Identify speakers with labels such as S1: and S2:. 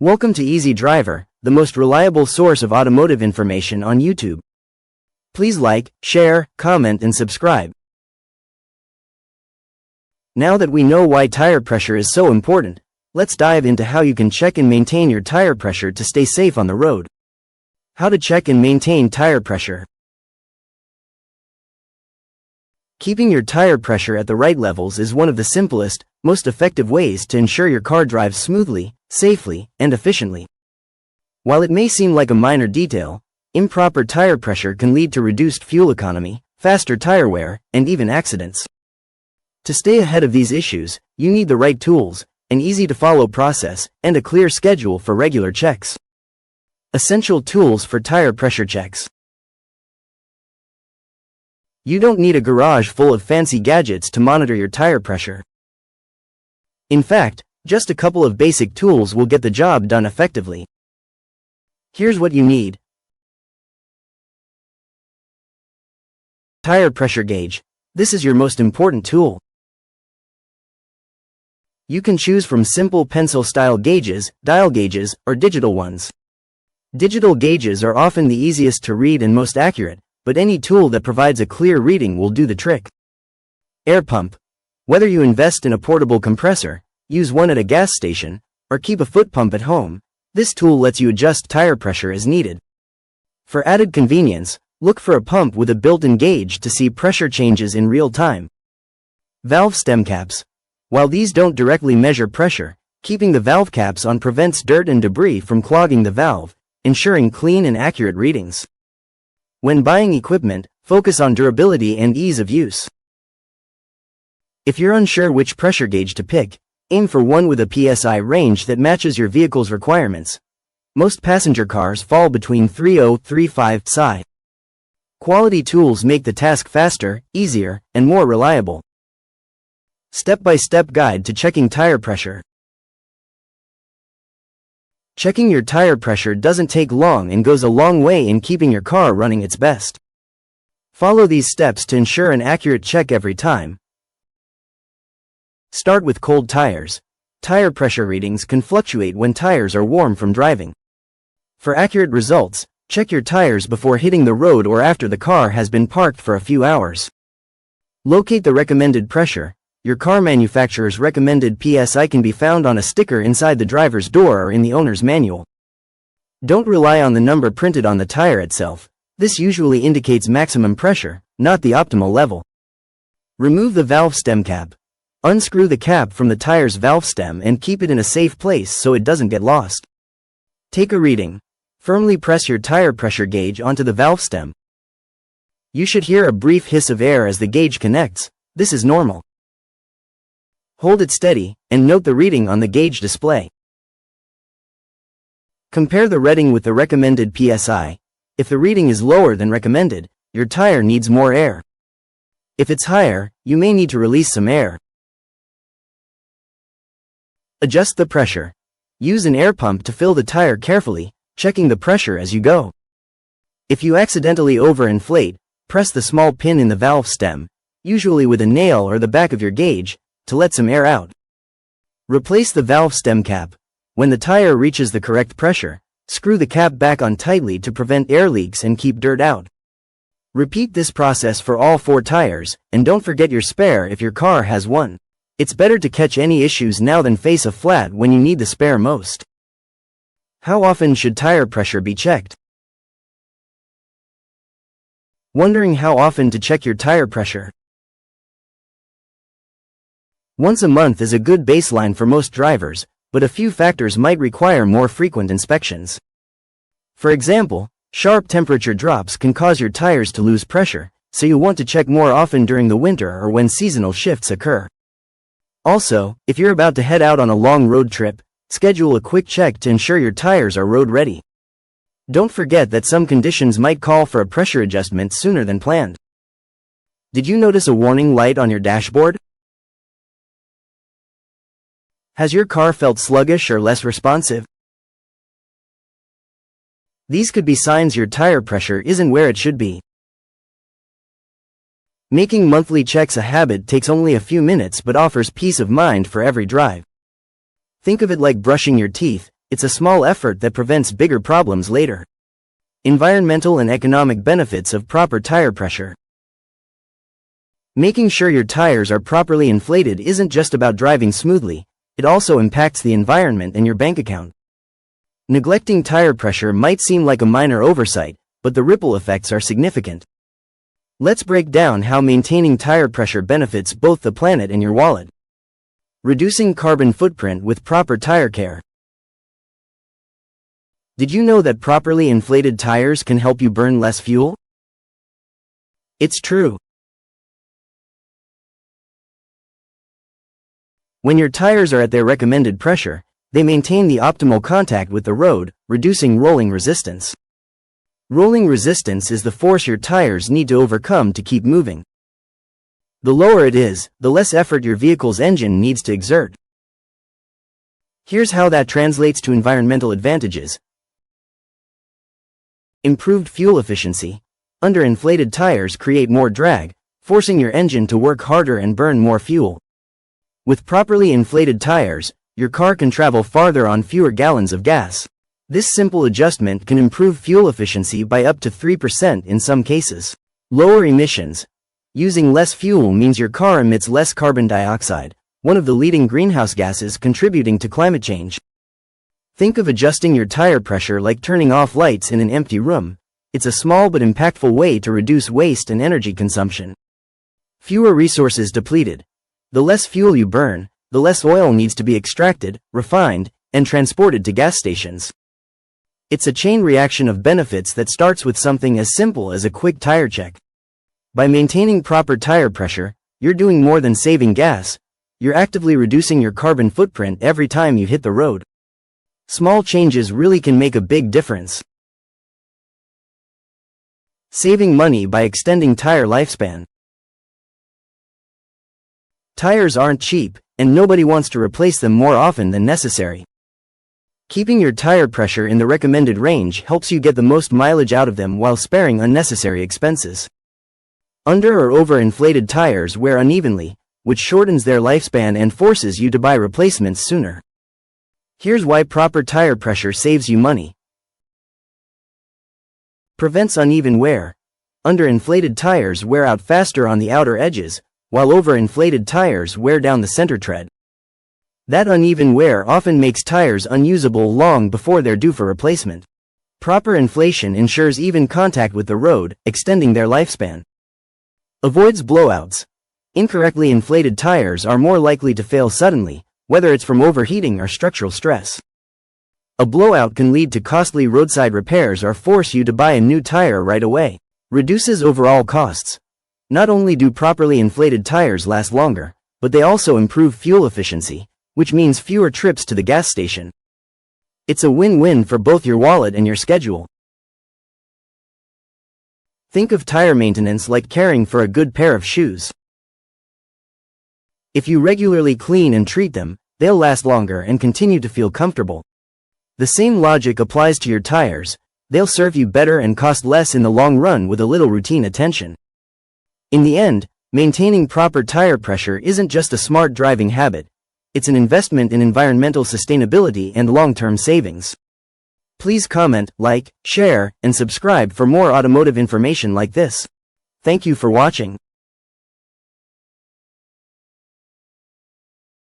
S1: Welcome to Easy Driver, the most reliable source of automotive information on YouTube. Please like, share, comment and subscribe. Now that we know why tire pressure is so important, let's dive into how you can check and maintain your tire pressure to stay safe on the road. How to check and maintain tire pressure. Keeping your tire pressure at the right levels is one of the simplest, most effective ways to ensure your car drives smoothly, safely, and efficiently. While it may seem like a minor detail, improper tire pressure can lead to reduced fuel economy, faster tire wear, and even accidents. To stay ahead of these issues, you need the right tools, an easy-to-follow process, and a clear schedule for regular checks. Essential tools for tire pressure checks. You don't need a garage full of fancy gadgets to monitor your tire pressure. In fact, just a couple of basic tools will get the job done effectively. Here's what you need. Tire pressure gauge. This is your most important tool. You can choose from simple pencil-style gauges, dial gauges, or digital ones. Digital gauges are often the easiest to read and most accurate, but any tool that provides a clear reading will do the trick. Air pump. Whether you invest in a portable compressor, use one at a gas station, or keep a foot pump at home, this tool lets you adjust tire pressure as needed. For added convenience, look for a pump with a built-in gauge to see pressure changes in real time. Valve stem caps. While these don't directly measure pressure, keeping the valve caps on prevents dirt and debris from clogging the valve, ensuring clean and accurate readings. When buying equipment, focus on durability and ease of use. If you're unsure which pressure gauge to pick, aim for one with a PSI range that matches your vehicle's requirements. Most passenger cars fall between 30-35 psi. Quality tools make the task faster, easier, and more reliable. Step-by-step guide to checking tire pressure. Checking your tire pressure doesn't take long and goes a long way in keeping your car running its best. Follow these steps to ensure an accurate check every time. Start with cold tires. Tire pressure readings can fluctuate when tires are warm from driving. For accurate results, check your tires before hitting the road or after the car has been parked for a few hours. Locate the recommended pressure. Your car manufacturer's recommended PSI can be found on a sticker inside the driver's door or in the owner's manual. Don't rely on the number printed on the tire itself. This usually indicates maximum pressure, not the optimal level. Remove the valve stem cap. Unscrew the cap from the tire's valve stem and keep it in a safe place so it doesn't get lost. Take a reading. Firmly press your tire pressure gauge onto the valve stem. You should hear a brief hiss of air as the gauge connects. This is normal. Hold it steady, and note the reading on the gauge display. Compare the reading with the recommended PSI. If the reading is lower than recommended, your tire needs more air. If it's higher, you may need to release some air. Adjust the pressure. Use an air pump to fill the tire carefully, checking the pressure as you go. If you accidentally overinflate, press the small pin in the valve stem, usually with a nail or the back of your gauge, to let some air out. Replace the valve stem cap. When the tire reaches the correct pressure, screw the cap back on tightly to prevent air leaks and keep dirt out. Repeat this process for all 4 tires, and don't forget your spare if your car has one. It's better to catch any issues now than face a flat when you need the spare most. How often should tire pressure be checked? Wondering how often to check your tire pressure? Once a month is a good baseline for most drivers, but a few factors might require more frequent inspections. For example, sharp temperature drops can cause your tires to lose pressure, so you want to check more often during the winter or when seasonal shifts occur. Also, if you're about to head out on a long road trip, schedule a quick check to ensure your tires are road ready. Don't forget that some conditions might call for a pressure adjustment sooner than planned. Did you notice a warning light on your dashboard? Has your car felt sluggish or less responsive? These could be signs your tire pressure isn't where it should be. Making monthly checks a habit takes only a few minutes but offers peace of mind for every drive. Think of it like brushing your teeth. It's a small effort that prevents bigger problems later. Environmental and economic benefits of proper tire pressure. Making sure your tires are properly inflated isn't just about driving smoothly, it also impacts the environment and your bank account. Neglecting tire pressure might seem like a minor oversight, but the ripple effects are significant. Let's break down how maintaining tire pressure benefits both the planet and your wallet. Reducing carbon footprint with proper tire care. Did you know that properly inflated tires can help you burn less fuel? It's true. When your tires are at their recommended pressure, they maintain the optimal contact with the road, reducing rolling resistance. Rolling resistance is the force your tires need to overcome to keep moving. The lower it is, the less effort your vehicle's engine needs to exert. Here's how that translates to environmental advantages. Improved fuel efficiency. Underinflated tires create more drag, forcing your engine to work harder and burn more fuel. With properly inflated tires, your car can travel farther on fewer gallons of gas. This simple adjustment can improve fuel efficiency by up to 3% in some cases. Lower emissions. Using less fuel means your car emits less carbon dioxide, one of the leading greenhouse gases contributing to climate change. Think of adjusting your tire pressure like turning off lights in an empty room. It's a small but impactful way to reduce waste and energy consumption. Fewer resources depleted. The less fuel you burn, the less oil needs to be extracted, refined, and transported to gas stations. It's a chain reaction of benefits that starts with something as simple as a quick tire check. By maintaining proper tire pressure, you're doing more than saving gas. You're actively reducing your carbon footprint every time you hit the road. Small changes really can make a big difference. Saving money by extending tire lifespan. Tires aren't cheap, and nobody wants to replace them more often than necessary. Keeping your tire pressure in the recommended range helps you get the most mileage out of them while sparing unnecessary expenses. Under or overinflated tires wear unevenly, which shortens their lifespan and forces you to buy replacements sooner. Here's why proper tire pressure saves you money. Prevents uneven wear. Underinflated tires wear out faster on the outer edges, while overinflated tires wear down the center tread. That uneven wear often makes tires unusable long before they're due for replacement. Proper inflation ensures even contact with the road, extending their lifespan. Avoids blowouts. Incorrectly inflated tires are more likely to fail suddenly, whether it's from overheating or structural stress. A blowout can lead to costly roadside repairs or force you to buy a new tire right away. Reduces overall costs. Not only do properly inflated tires last longer, but they also improve fuel efficiency, which means fewer trips to the gas station. It's a win-win for both your wallet and your schedule. Think of tire maintenance like caring for a good pair of shoes. If you regularly clean and treat them, they'll last longer and continue to feel comfortable. The same logic applies to your tires. They'll serve you better and cost less in the long run with a little routine attention. In the end, maintaining proper tire pressure isn't just a smart driving habit. It's an investment in environmental sustainability and long-term savings. Please comment, like, share, and subscribe for more automotive information like this. Thank you for watching.